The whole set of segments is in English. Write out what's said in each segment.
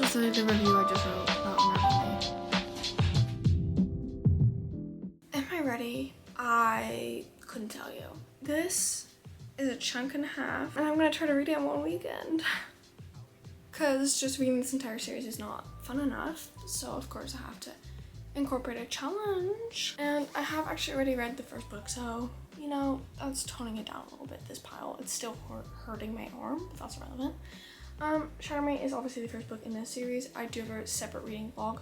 was the review I just wrote about unravel. Am I ready? I couldn't tell you. This is a chunk and a half, and I'm gonna try to read it in one weekend. Because just reading this entire series is not fun enough, so of course I have to incorporate a challenge. And I have actually already read the first book, so you know, that's toning it down a little bit, this pile. It's still hurting my arm, but that's irrelevant. Shatter Me is obviously the first book in this series. I do have a separate reading vlog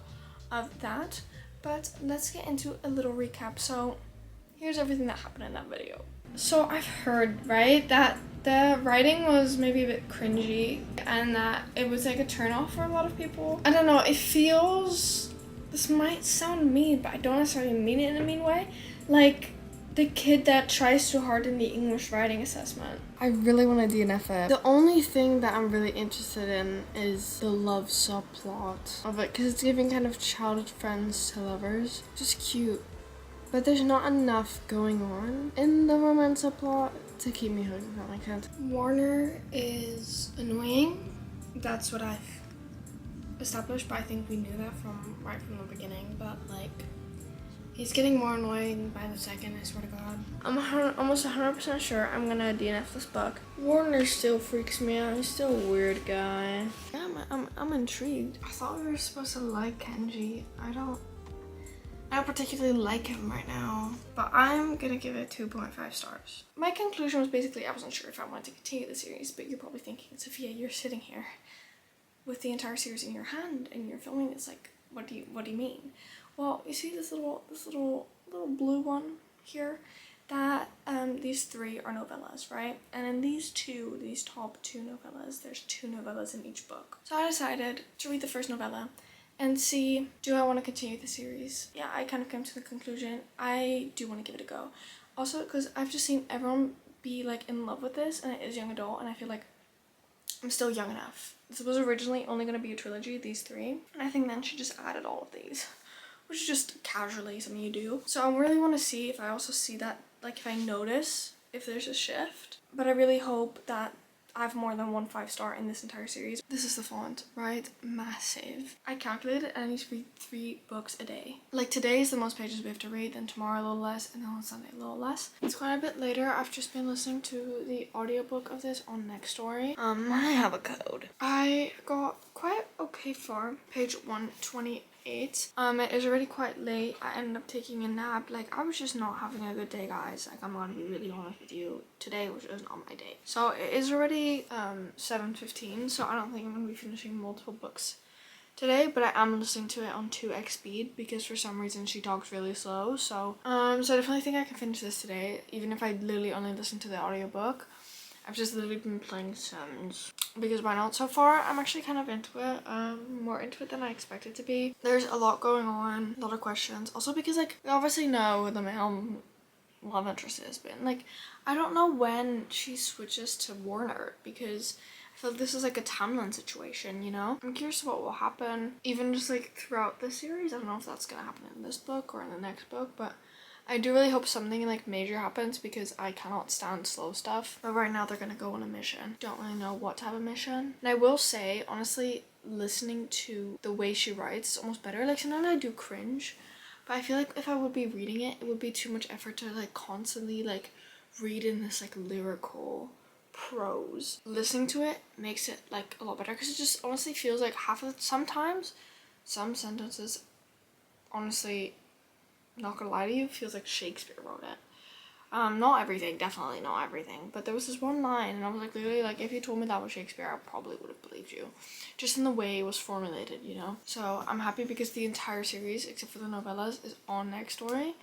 of that, but let's get into a little recap. So here's everything that happened in that video. So I've heard, right, that the writing was maybe a bit cringy and that it was like a turn-off for a lot of people. I don't know, it feels, this might sound mean, but I don't necessarily mean it in a mean way, like the kid that tries too hard in the English writing assessment. I really want to DNF it. The only thing that I'm really interested in is the love subplot of it, because it's giving kind of childhood friends to lovers. Just cute. But there's not enough going on in the romance subplot to keep me hooked, if that makes sense. Warner is annoying. That's what I've established, but I think we knew that right from the beginning. But like, he's getting more annoying by the second, I swear to God. I'm almost 100% sure I'm gonna DNF this book. Warner still freaks me out. He's still a weird guy. Yeah, I'm intrigued. I thought we were supposed to like Kenji. I don't particularly like him right now, but I'm gonna give it 2.5 stars. My conclusion was basically I wasn't sure if I wanted to continue the series, but you're probably thinking, Sophia, you're sitting here with the entire series in your hand and you're filming this, like, what do you mean? Well, you see this little blue one here? That these three are novellas, right? And in these top two novellas, there's 2 novellas in each book. So I decided to read the first novella and see, do I want to continue the series? Yeah, I kind of came to the conclusion I do want to give it a go. Also, because I've just seen everyone be like in love with this, and it is young adult, and I feel like I'm still young enough. This was originally only going to be a trilogy, these 3, and I think then she just added all of these, which is just casually something you do. So I really want to see if I also see that, like if I notice if there's a shift, but I really hope that I have more than 1 5-star in this entire series. This is the font, right? Massive. I calculated I need to read 3 books a day. Like today is the most pages we have to read, then tomorrow a little less, and then on Sunday a little less. It's quite a bit later. I've just been listening to the audiobook of this on Nextory. I have a code. I got quite okay far, page 128. It is already quite late. I ended up taking a nap. Like, I was just not having a good day, guys. Like, I'm gonna be really honest with you. Today was just not my day. So it is already 7:15, so I don't think I'm gonna be finishing multiple books today, but I am listening to it on 2x speed because for some reason she talks really slow. So I definitely think I can finish this today, even if I literally only listen to the audiobook. I've just literally been playing Sims because why not? So far I'm actually kind of into it, more into it than I expected to be. There's a lot going on, a lot of questions, also because like we obviously know the male love interest is, but like I don't know when she switches to Warner, because I feel like this is like a timeline situation, you know? I'm curious what will happen even just like throughout the series. I don't know if that's gonna happen in this book or in the next book, but I do really hope something like major happens because I cannot stand slow stuff. But right now they're gonna go on a mission. Don't really know what type of mission. And I will say, honestly, listening to the way she writes is almost better. Like sometimes I do cringe, but I feel like if I would be reading it, it would be too much effort to like constantly like read in this like lyrical prose. Listening to it makes it like a lot better because it just honestly feels like sometimes some sentences, honestly, not gonna lie to you, feels like Shakespeare wrote it. Not everything, definitely not everything, but there was this one line and I was like, literally, like, if you told me that was Shakespeare, I probably would have believed you, just in the way it was formulated, you know? So I'm happy because the entire series, except for the novellas, is on Nextory,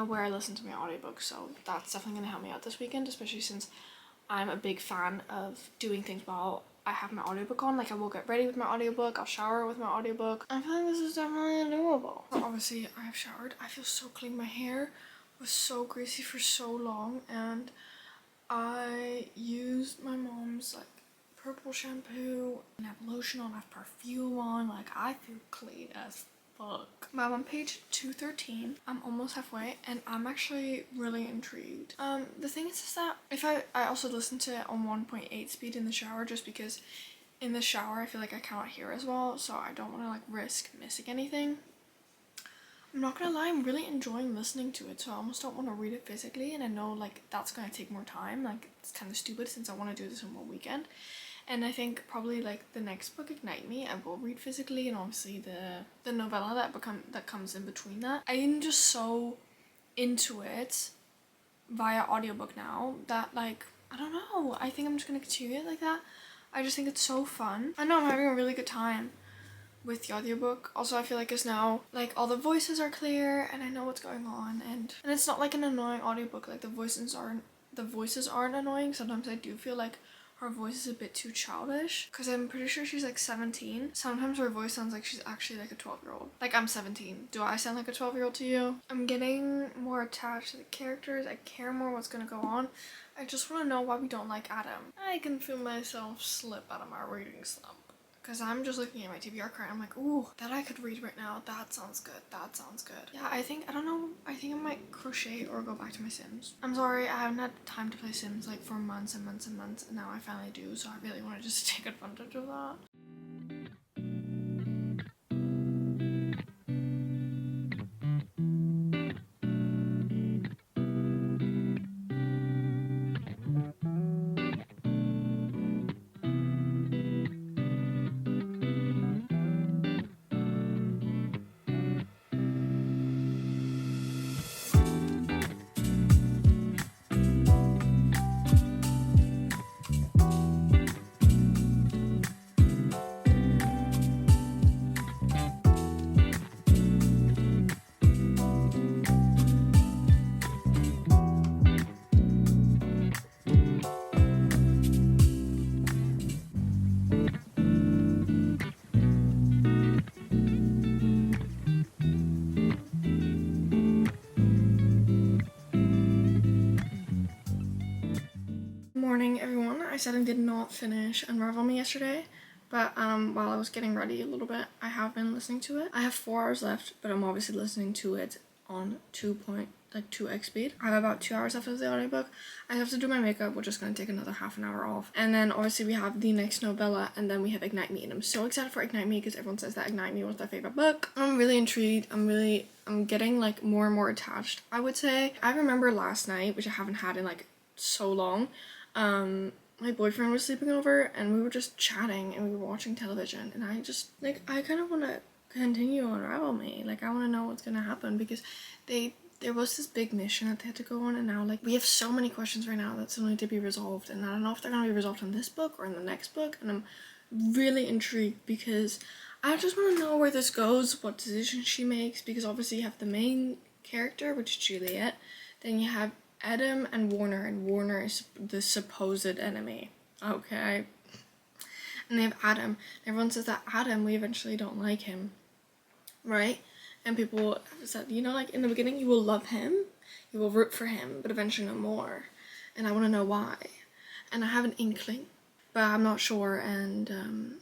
where I listen to my audiobooks, so that's definitely gonna help me out this weekend, especially since I'm a big fan of doing things while I have my audiobook on. Like I will get ready with my audiobook, I'll shower with my audiobook. I feel like this is definitely doable. Obviously I have showered. I feel so clean. My hair was so greasy for so long and I used my mom's like purple shampoo and I have lotion on, I have perfume on. Like I feel clean as fuck. I'm on page 213. I'm almost halfway and I'm actually really intrigued. The thing is that if I also listened to it on 1.8 speed in the shower just because in the shower, I feel like I cannot hear as well, so I don't want to like risk missing anything. I'm not gonna lie, I'm really enjoying listening to it, so I almost don't want to read it physically, and I know like that's gonna take more time. Like it's kind of stupid since I want to do this in one weekend. And I think probably like the next book, Ignite Me, I will read physically, and obviously the novella that comes in between that. I am just so into it via audiobook now that like I don't know, I think I'm just gonna continue it like that. I just think it's so fun. I know I'm having a really good time with the audiobook. Also, I feel like it's now like all the voices are clear and I know what's going on, and it's not like an annoying audiobook. Like the voices aren't annoying. Sometimes I do feel like her voice is a bit too childish because I'm pretty sure she's like 17. Sometimes her voice sounds like she's actually like a 12-year-old. Like I'm 17. Do I sound like a 12-year-old to you? I'm getting more attached to the characters. I care more what's gonna go on. I just want to know why we don't like Adam. I can feel myself slip out of my reading slump. Because I'm just looking at my TBR card and I'm like, ooh, that I could read right now. That sounds good. That sounds good. Yeah, I think I might crochet or go back to my Sims. I'm sorry, I haven't had time to play Sims like for months and months and months, and now I finally do, so I really want to just take advantage of that. Morning everyone. I said I did not finish Unravel Me yesterday, but while I was getting ready a little bit, I have been listening to it. I have 4 hours left, but I'm obviously listening to it on 2x speed. I have about 2 hours left of the audiobook. I have to do my makeup, which is going to take another half an hour off, and then obviously we have the next novella, and then we have Ignite Me, and I'm so excited for Ignite Me because everyone says that Ignite Me was their favorite book. I'm really intrigued. I'm getting like more and more attached, I would say. I remember last night, which I haven't had in like so long, my boyfriend was sleeping over and we were just chatting and we were watching television, and I just like I kind of want to continue Unravel Me. Like I want to know what's gonna happen because there was this big mission that they had to go on, and now like we have so many questions right now that still need to be resolved, and I don't know if they're gonna be resolved in this book or in the next book, and I'm really intrigued because I just want to know where this goes, what decisions she makes, because obviously you have the main character, which is Juliet, then you have Adam and Warner is the supposed enemy, okay? And they have Adam. Everyone says that Adam, we eventually don't like him, right? And people have said, you know, like in the beginning you will love him, you will root for him, but eventually no more. And I want to know why. And I have an inkling, but I'm not sure. And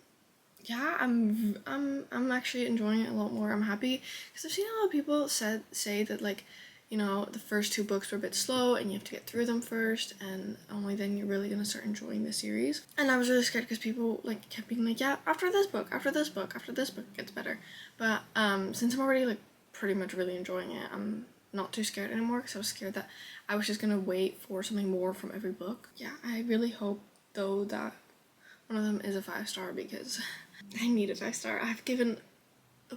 yeah, I'm actually enjoying it a lot more. I'm happy because I've seen a lot of people say that like, you know, the first 2 books were a bit slow and you have to get through them first, and only then you're really gonna start enjoying the series. And I was really scared because people like kept being like, yeah, after this book it gets better. But since I'm already like pretty much really enjoying it, I'm not too scared anymore, because I was scared that I was just gonna wait for something more from every book. Yeah, I really hope though that one of them is a 5-star, because I need a 5-star. I've given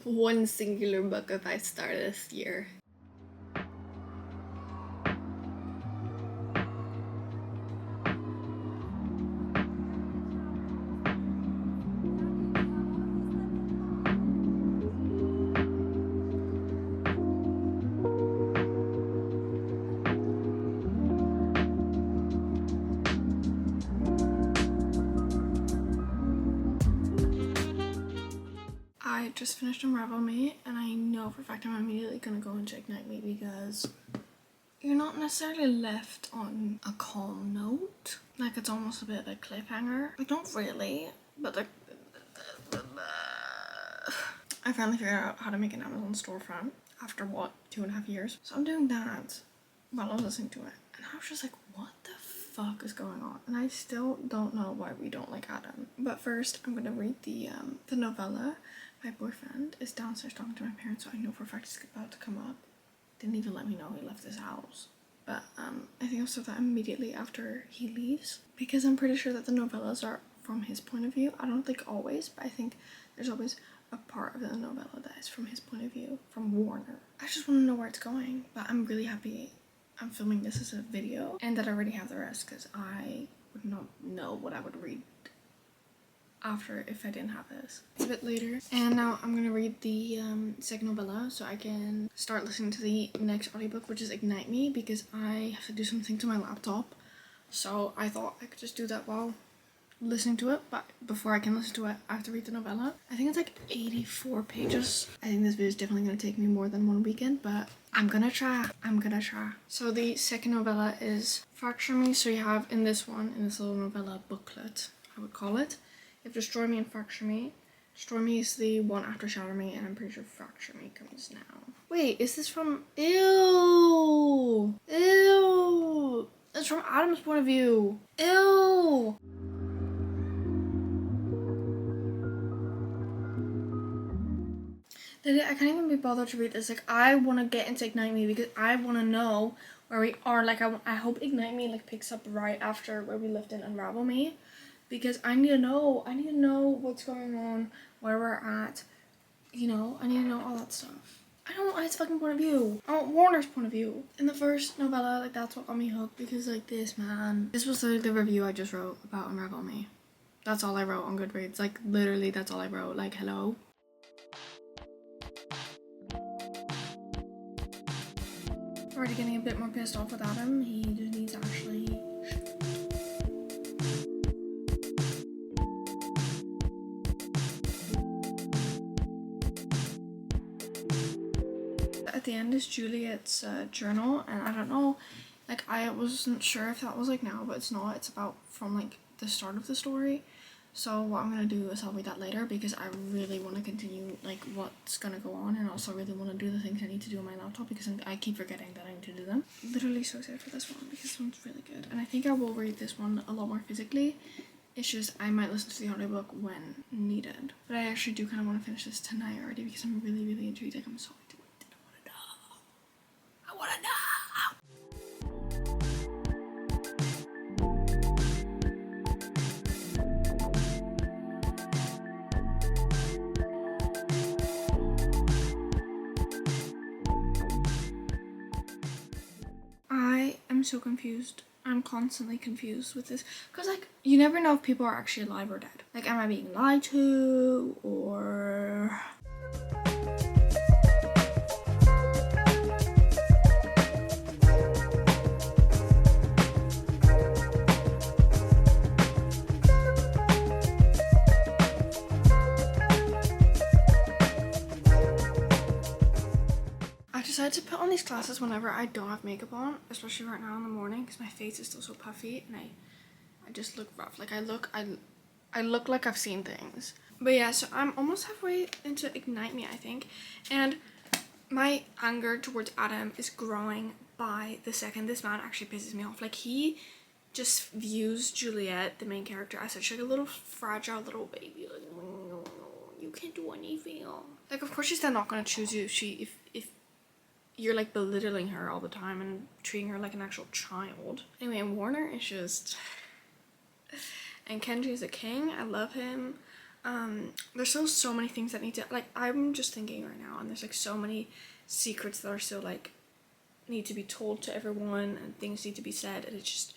one singular book a 5-star this year. I just finished Unravel Me, and I know for a fact I'm immediately gonna go into Ignite Me, because you're not necessarily left on a calm note. Like it's almost a bit like cliffhanger. Like not really, but like I finally figured out how to make an Amazon storefront after what, 2.5 years. So I'm doing that while I was listening to it, and I was just like, what the fuck is going on? And I still don't know why we don't like Adam. But first, I'm gonna read the novella. My boyfriend is downstairs talking to my parents, so I know for a fact he's about to come up. Didn't even let me know he left his house. But I think I'll start that immediately after he leaves, because I'm pretty sure that the novellas are from his point of view. I don't think always, but I think there's always a part of the novella that is from his point of view, from Warner. I just want to know where it's going, but I'm really happy I'm filming this as a video and that I already have the rest, because I would not know what I would read after if I didn't have this. It's a bit later, and now I'm gonna read the second novella so I can start listening to the next audiobook, which is Ignite Me, because I have to do something to my laptop. So I thought I could just do that while listening to it, but before I can listen to it, I have to read the novella. I think it's like 84 pages. I think this video is definitely gonna take me more than one weekend, but I'm gonna try. So the second novella is Fracture Me. So you have in this little novella booklet, I would call it, you have Destroy Me and Fracture Me. Destroy Me is the one after Shatter Me, and I'm pretty sure Fracture Me comes now. Wait, is this from... Ew! Ew! It's from Adam's point of view. Ew! I can't even be bothered to read this. Like, I want to get into Ignite Me because I want to know where we are. Like, I hope Ignite Me like picks up right after where we left in Unravel Me, because I need to know. I need to know what's going on, where we're at. You know, I need to know all that stuff. I don't want his fucking point of view. I want Warner's point of view. In the first novella, like, that's what got me hooked, because like this man. This was the review I just wrote about Unravel Me. That's all I wrote on Goodreads. Like, literally, that's all I wrote. Like, hello. Already getting a bit more pissed off with Adam. He just needs to actually... At the end is Juliet's journal, and I don't know, like, I wasn't sure if that was like now, but it's not. It's about from like the start of the story. So what I'm gonna do is I'll read that later, because I really want to continue like what's gonna go on, and also really want to do the things I need to do on my laptop, because I keep forgetting that I need to do them. Literally so excited for this one, because this one's really good, and I think I will read this one a lot more physically. It's just I might listen to the audiobook when needed. But I actually do kind of want to finish this tonight already, because I'm really intrigued. Like, I'm so into it. I want to know. I'm so confused. I'm constantly confused with this, because like you never know if people are actually alive or dead. Like, am I being lied to, or... I decided to put on these glasses whenever I don't have makeup on, especially right now in the morning, because my face is still so puffy and I just look rough. Like, I look like I've seen things. But yeah, so I'm almost halfway into Ignite Me, I think, and my anger towards Adam is growing by the second. This man actually pisses me off. Like, he just views Juliet, the main character, as such like a little fragile little baby. Like, you can't do anything. Like, of course she's then not gonna choose you if you're like belittling her all the time and treating her like an actual child. Anyway, and Warner is just... And Kenji is a king. I love him. There's still so many things that need to... Like, I'm just thinking right now, and there's like so many secrets that are still like need to be told to everyone, and things need to be said, and it's just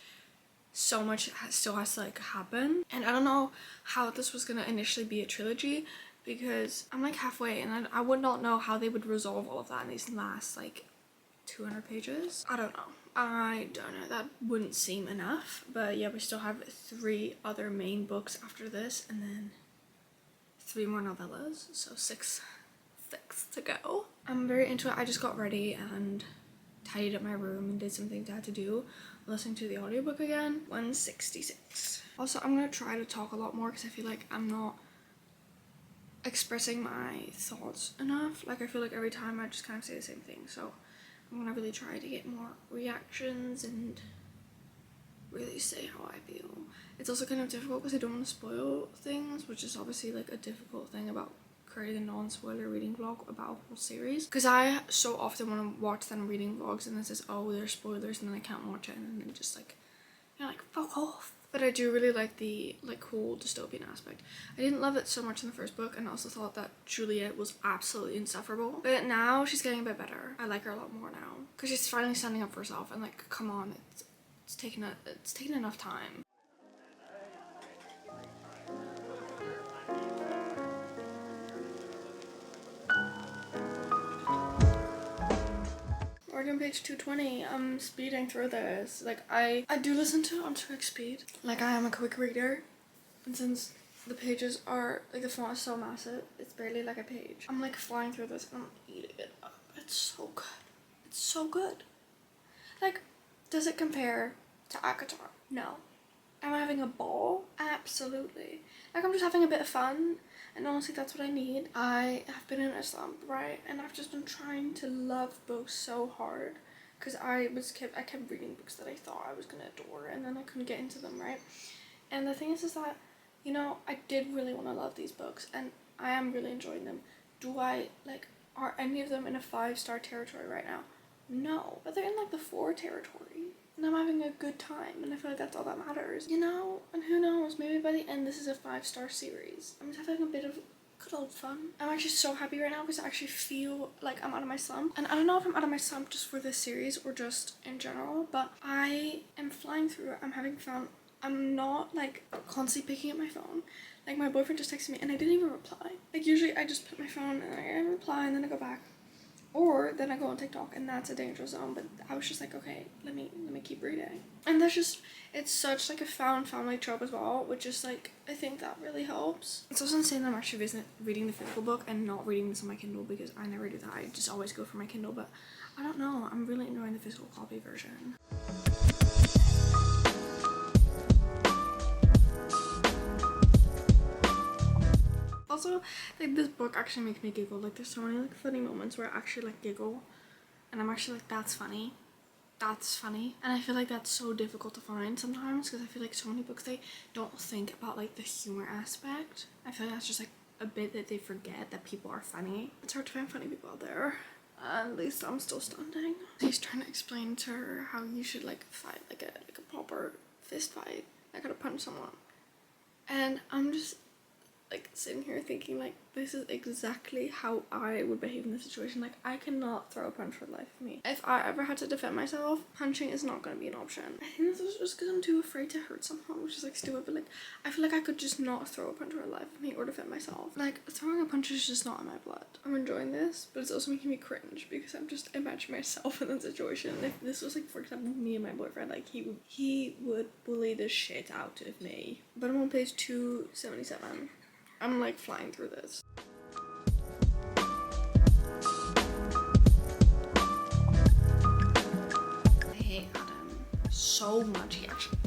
so much still has to like happen. And I don't know how this was gonna initially be a trilogy, because I'm like halfway, and I would not know how they would resolve all of that in these last like 200 pages. I don't know. That wouldn't seem enough. But yeah, we still have 3 other main books after this, and then 3 more novellas, so six to go. I'm very into it. I just got ready and tidied up my room and did some things I had to do. Listening to the audiobook again. 166. Also, I'm gonna try to talk a lot more, because I feel like I'm not expressing my thoughts enough. Like, I feel like every time I just kind of say the same thing, so I'm gonna really try to get more reactions and really say how I feel. It's also kind of difficult because I don't want to spoil things, which is obviously like a difficult thing about creating a non-spoiler reading vlog about a whole series, because I so often want to watch them reading vlogs and then says, oh, there's spoilers, and then I can't watch it, and then just like, you know, like, fuck off. But I do really like the like cool dystopian aspect. I didn't love it so much in the first book, and I also thought that Juliet was absolutely insufferable, but now she's getting a bit better. I like her a lot more now because she's finally standing up for herself, and like, come on, it's taken enough time. We're on page 220. I'm speeding through this. Like, I do listen to it on 2x speed. Like, I am a quick reader, and since the pages are like, the font is so massive, it's barely like a page. I'm like flying through this and I'm eating it up. It's so good. It's so good. Like, does it compare to ACOTAR? No. Am I having a ball? Absolutely. Like, I'm just having a bit of fun, and honestly that's what I need. I have been in a slump, right, and I've just been trying to love books so hard because I kept reading books that I thought I was gonna adore, and then I couldn't get into them, right? And the thing is that, you know, I did really want to love these books, and I am really enjoying them. Do I, like, are any of them in a 5-star territory right now? No, but they're in like the 4 territory. And I'm having a good time, and I feel like that's all that matters, you know? And who knows, maybe by the end this is a 5-star series. I'm just having a bit of good old fun. I'm actually so happy right now because I actually feel like I'm out of my slump. And I don't know if I'm out of my slump just for this series or just in general, but I am flying through it. I'm having fun. I'm not like constantly picking up my phone. Like, my boyfriend just texted me and I didn't even reply. Like, usually I just put my phone and I reply and then I go back. Or then I go on TikTok, and that's a dangerous zone. But I was just like, okay, let me keep reading. And that's just, it's such like a found family trope as well, which is like, I think that really helps. It's also insane that I'm actually reading the physical book and not reading this on my Kindle, because I never do that. I just always go for my Kindle, but I don't know. I'm really enjoying the physical copy version. Also, like, this book actually makes me giggle. Like, there's so many like funny moments where I actually like giggle, and I'm actually like, that's funny, and I feel like that's so difficult to find sometimes, because I feel like so many books, they don't think about like the humor aspect. I feel like that's just like a bit that they forget, that people are funny. It's hard to find funny people out there. At least I'm still standing. He's trying to explain to her how you should like fight like a proper fist fight, like how to punch someone, and I'm just like sitting here thinking like, this is exactly how I would behave in this situation. Like, I cannot throw a punch for the life of me. If I ever had to defend myself, punching is not going to be an option. I think this is just because I'm too afraid to hurt someone, which is like stupid, but like, I feel like I could just not throw a punch for the life of me or defend myself. Like, throwing a punch is just not in my blood. I'm enjoying this, but it's also making me cringe because I'm just imagining myself in that situation. If this was like, for example, me and my boyfriend, like, he would bully the shit out of me. But I'm on page 277. I'm like flying through this. I hate Adam so much. He actually,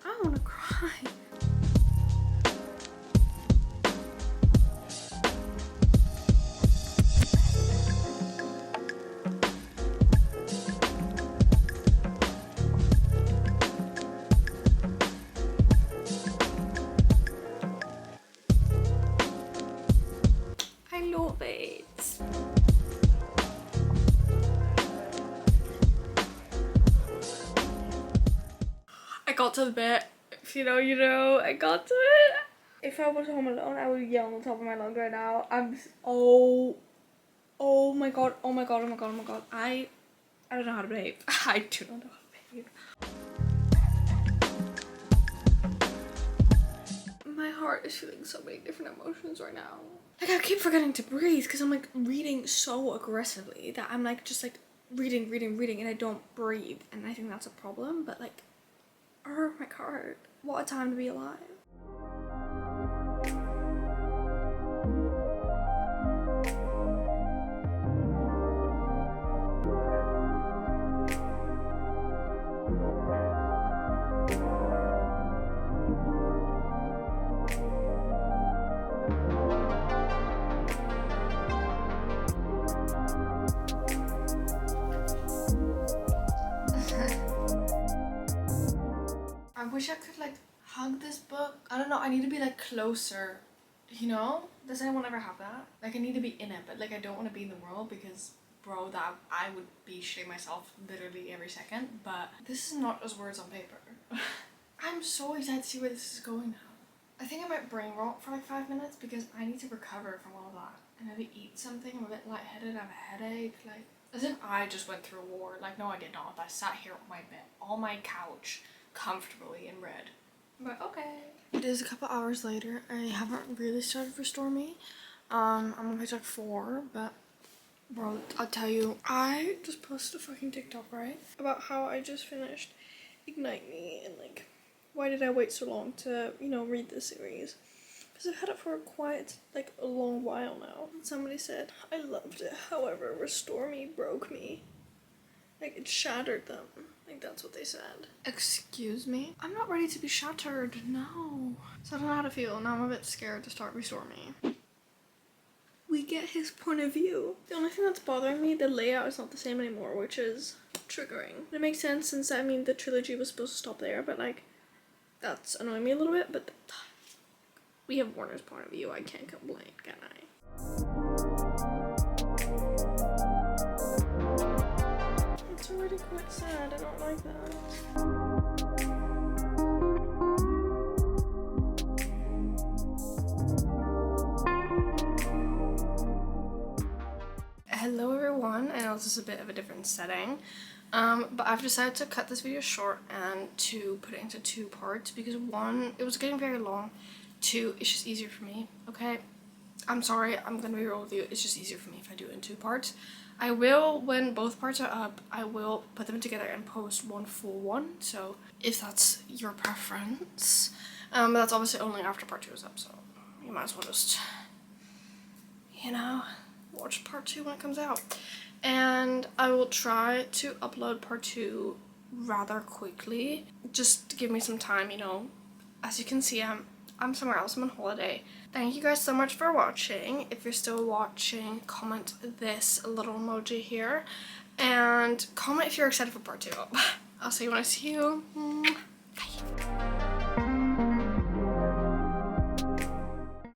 I wanna cry. I love it. I got to the bit. If you know, I got to it. If I was home alone, I would yell on the top of my lungs right now. Oh my god. I don't know how to behave. I do not know how to behave. My heart is feeling so many different emotions right now. Like, I keep forgetting to breathe because I'm like reading so aggressively that I'm like just like reading and I don't breathe, and I think that's a problem. But like, oh my god, what a time to be alive. wish I could like hug this book. I don't know, I need to be like closer, you know? Does anyone ever have that? Like I need to be in it, but like I don't want to be in the world because bro, that I would be shitting myself literally every second. But this is not as words on paper. I'm so excited to see where this is going now. I think I might brain rot for like 5 minutes because I need to recover from all of that and maybe eat something. I'm a bit lightheaded, I have a headache, like as if I just went through a war. Like no, I did not. I sat here on my bed, on my couch, comfortably and read. But okay. It is a couple hours later. I haven't really started Restore Me. I'm gonna like 4, but bro, I'll tell you, I just posted a fucking TikTok, right? About how I just finished Ignite Me and like, why did I wait so long to, you know, read this series? Because I've had it for quite like a long while now. And somebody said, I loved it, however, Restore Me broke me. Like it shattered them. Like that's what they said. Excuse me? I'm not ready to be shattered, no. So I don't know how to feel. Now I'm a bit scared to start Restore Me. We get his point of view. The only thing that's bothering me, the layout is not the same anymore, which is triggering. It makes sense since, I mean, the trilogy was supposed to stop there, but like, that's annoying me a little bit, but we have Warner's point of view. I can't complain, can I? It's already quite sad. I don't like that. Hello everyone, I know this is a bit of a different setting, but I've decided to cut this video short and to put it into 2 parts because 1, it was getting very long, 2, it's just easier for me, okay? I'm sorry, I'm gonna be real with you, it's just easier for me if I do it in 2 parts. I will, when both parts are up, I will put them together and post one full one, so if that's your preference. But that's obviously only after part 2 is up, so you might as well just, you know, watch part 2 when it comes out. And I will try to upload part 2 rather quickly, just to give me some time, you know. As you can see, I'm somewhere else, I'm on holiday. Thank you guys so much for watching. If you're still watching, comment this little emoji here. And comment if you're excited for part 2. I'll see you when I see you. Bye.